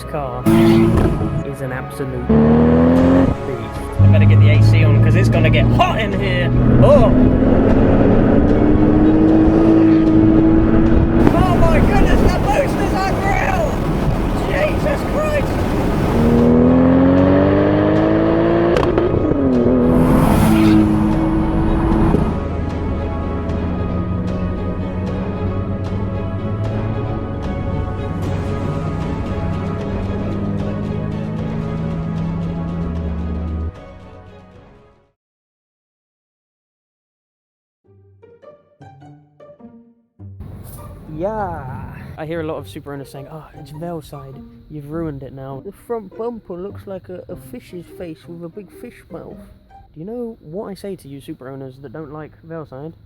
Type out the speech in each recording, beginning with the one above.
This car is an absolute beast. I better get the AC on because it's gonna get hot in here. Oh! Oh my goodness, the boost is unreal! Jesus Christ! Yeah. I hear a lot of Supra owners saying, oh, it's Velside, you've ruined it now. The front bumper looks like a fish's face with a big fish mouth. Do you know what I say to you Supra owners that don't like Velside? F***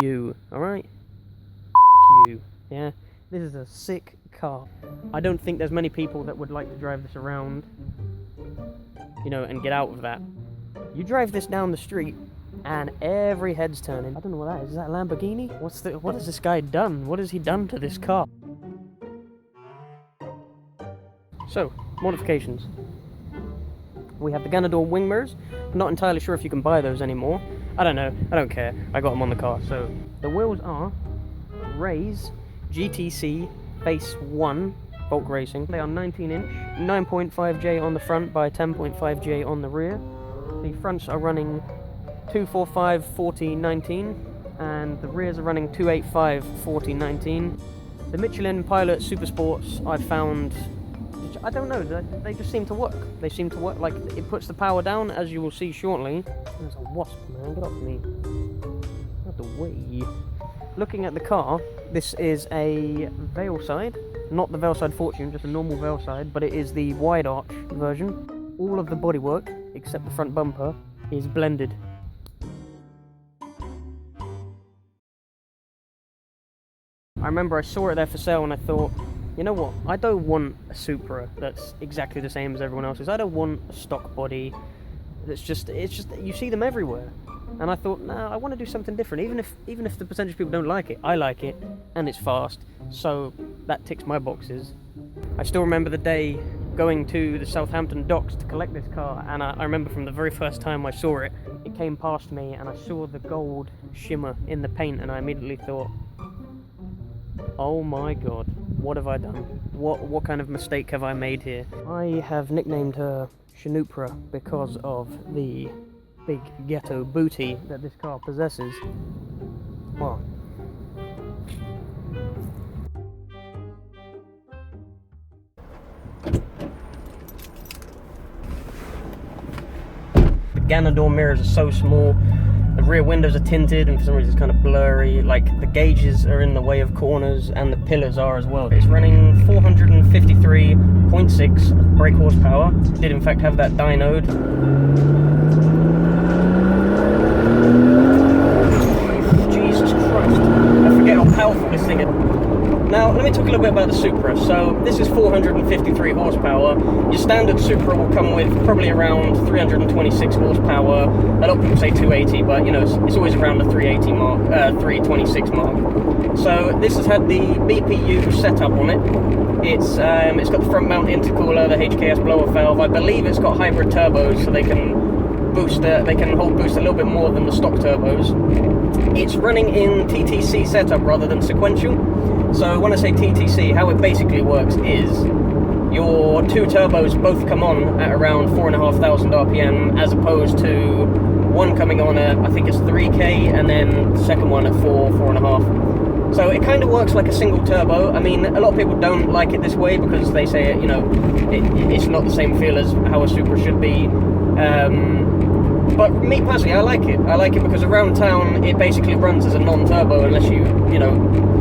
you, alright? F*** you, yeah? This is a sick car. I don't think there's many people that would like to drive this around, you know, and get out of that. You drive this down the street, and every head's turning. I don't know what that is. Is that a Lamborghini? What has this guy done? What has he done to this car? So, modifications. We have the Ganador wing mirrors. I'm not entirely sure if you can buy those anymore. I don't know. I don't care. I got them on the car. So, the wheels are Rays GTC Phase 1 Bulk Racing. They are 19-inch, 9.5J on the front by 10.5J on the rear. The fronts are running 245 40 19 and the rears are running 285 40 19. The Michelin Pilot Super Sports I've found, I don't know, they just seem to work. They seem to work, like it puts the power down, as you will see shortly. There's a wasp, man, get off me. Out the way. Looking at the car, this is a Velside, not the Velside Fortune, just a normal Velside, but it is the wide arch version. All of the bodywork, except the front bumper, is blended. I remember I saw it there for sale and I thought, you know what, I don't want a Supra that's exactly the same as everyone else's. I don't want a stock body that's just, you see them everywhere. And I thought, nah, I want to do something different. Even if the percentage of people don't like it, I like it, and it's fast, so that ticks my boxes. I still remember the day going to the Southampton docks to collect this car, and I remember from the very first time I saw it, it came past me and I saw the gold shimmer in the paint, and I immediately thought, oh my god, what have I done? What kind of mistake have I made here? I have nicknamed her Shinupra because of the big ghetto booty that this car possesses. Well, the Ganador mirrors are so small. The rear windows are tinted and for some reason it's kind of blurry, like the gauges are in the way of corners and the pillars are as well. It's running 453.6 brake horsepower. It did in fact have that dynode. Jesus Christ, I forget how powerful this thing is. Now, let me talk a little bit about the Supra. So, this is 453 horsepower. Your standard Supra will come with probably around 326 horsepower. A lot of people say 280, but you know, it's always around the 380 mark, 326 mark. So, this has had the BPU setup on it. It's got the front mount intercooler, the HKS blower valve. I believe it's got hybrid turbos, so they can hold boost a little bit more than the stock turbos. It's running in TTC setup rather than sequential. So when I say TTC, how it basically works is your two turbos both come on at around 4,500 RPM, as opposed to one coming on at, I think it's 3K, and then the second one at 4.5. So it kind of works like a single turbo. I mean, a lot of people don't like it this way because they say, you know, it's not the same feel as how a Supra should be. But me personally, I like it. I like it because around town, it basically runs as a non-turbo unless you know,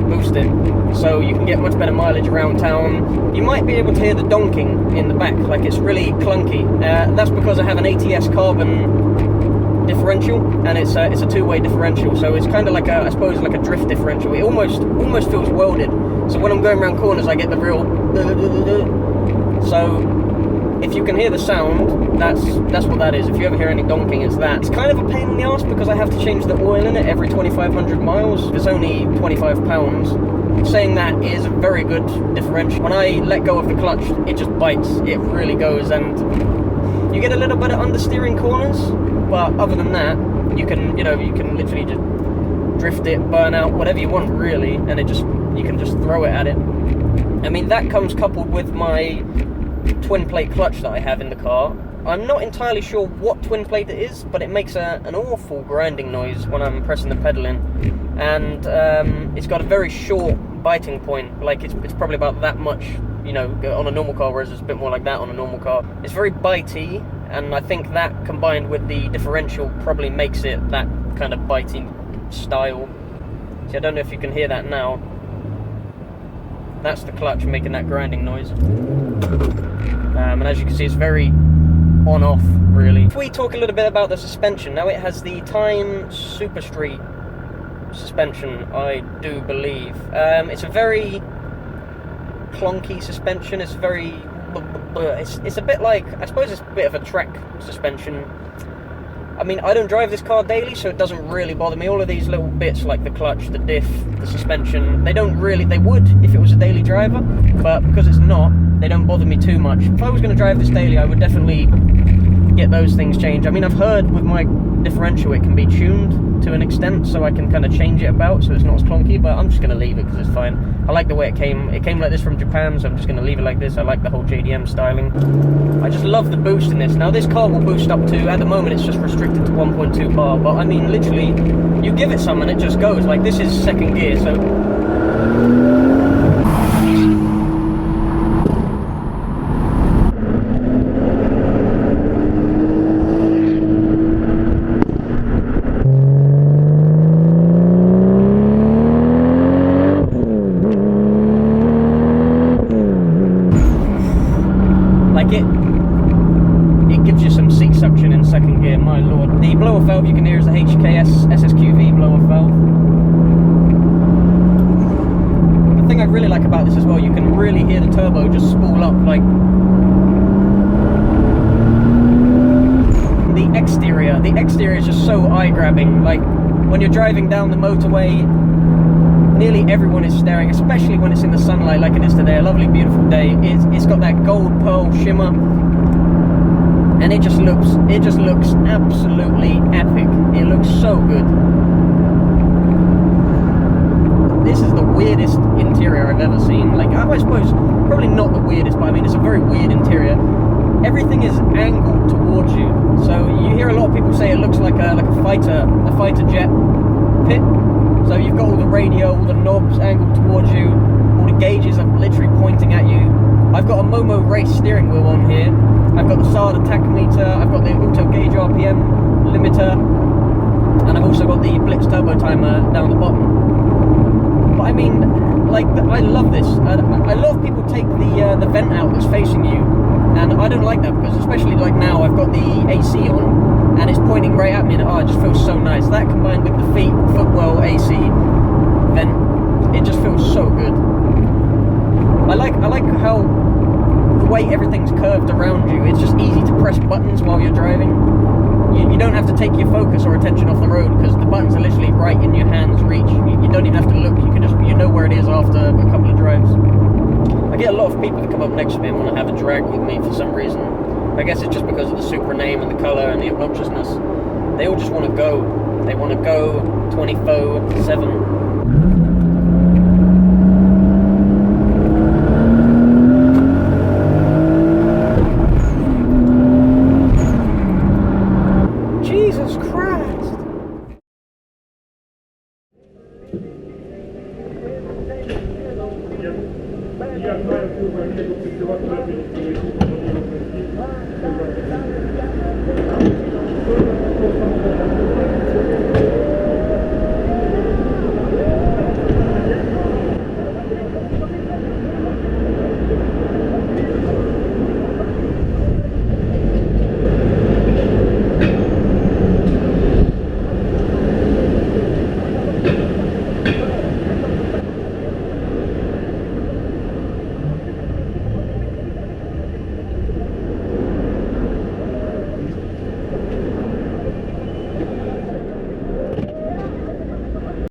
boost it. So you can get much better mileage around town. You might be able to hear the donking in the back, like it's really clunky. That's because I have an ATS carbon differential, and it's a two-way differential. So it's kind of like I suppose like a drift differential. It almost feels welded. So when I'm going around corners, I get the real. So if you can hear the sound, that's what that is. If you ever hear any donking, it's that. It's kind of a pain in the arse because I have to change the oil in it every 2,500 miles. It's only 25 pounds. Saying that is a very good differential. When I let go of the clutch, it just bites. It really goes, and you get a little bit of understeering corners, but other than that, you can literally just drift it, burn out, whatever you want really, and you can just throw it at it. I mean, that comes coupled with my twin plate clutch that I have in the car. I'm not entirely sure what twin plate it is, but it makes an awful grinding noise when I'm pressing the pedal in, and it's got a very short biting point. Like it's probably about that much, on a normal car, whereas it's a bit more like that on a normal car. It's very bitey, and I think that combined with the differential probably makes it that kind of bitey style. See, I don't know if you can hear that now. That's the clutch making that grinding noise. And as you can see, it's very on-off, really. If we talk a little bit about the suspension, now it has the Time Super Street suspension, I do believe. It's a very clunky suspension. It's very... It's a bit like... I suppose it's a bit of a track suspension. I mean, I don't drive this car daily, so it doesn't really bother me. All of these little bits, like the clutch, the diff, the suspension, they would if it was a daily driver, but because it's not, they don't bother me too much. If I was going to drive this daily, I would definitely get those things changed. I mean, I've heard with my differential it can be tuned to an extent, so I can kind of change it about so it's not as clunky, but I'm just going to leave it because it's fine. I like the way it came like this from Japan, so I'm just going to leave it like this. I like the whole JDM styling. I just love the boost in this. Now this car will boost up to, at the moment it's just restricted to 1.2 bar, but I mean literally, you give it some and it just goes. Like this is second gear, so... It gives you some seat suction in second gear, my lord. The blower valve you can hear is the HKS SSQV blower valve. The thing I really like about this as well, you can really hear the turbo just spool up, like... The exterior is just so eye-grabbing. Like, when you're driving down the motorway, nearly everyone is staring, especially when it's in the sunlight like it is today. A lovely, beautiful day. It's got that gold pearl shimmer, and it just looks absolutely epic. It looks so good. This is the weirdest interior I've ever seen. Like, I suppose probably not the weirdest, but I mean it's a very weird interior. Everything is angled towards you, so you hear a lot of people say it looks like a fighter jet pit. So you've got all the radio, all the knobs angled towards you, all the gauges are literally pointing at you. I've got a Momo race steering wheel on here. I've got the SADA tachometer, I've got the auto gauge RPM limiter, and I've also got the Blitz turbo timer down the bottom. But I mean, like, I love this. I love people take the vent out that's facing you, and I don't like that because, especially like now, I've got the AC on, and it's pointing right at me, and it just feels so nice. That combined with the footwell AC vent, it just feels so good. I like how the way everything's curved around you. It's just easy to press buttons while you're driving. You don't have to take your focus or attention off the road because the buttons are literally right in your hand's reach. You don't even have to look. You can just, you know where it is after a couple of drives. I get a lot of people that come up next to me and want to have a drag with me for some reason. I guess it's just because of the Supra name and the colour and the obnoxiousness. They all just want to go. They want to go 24/7.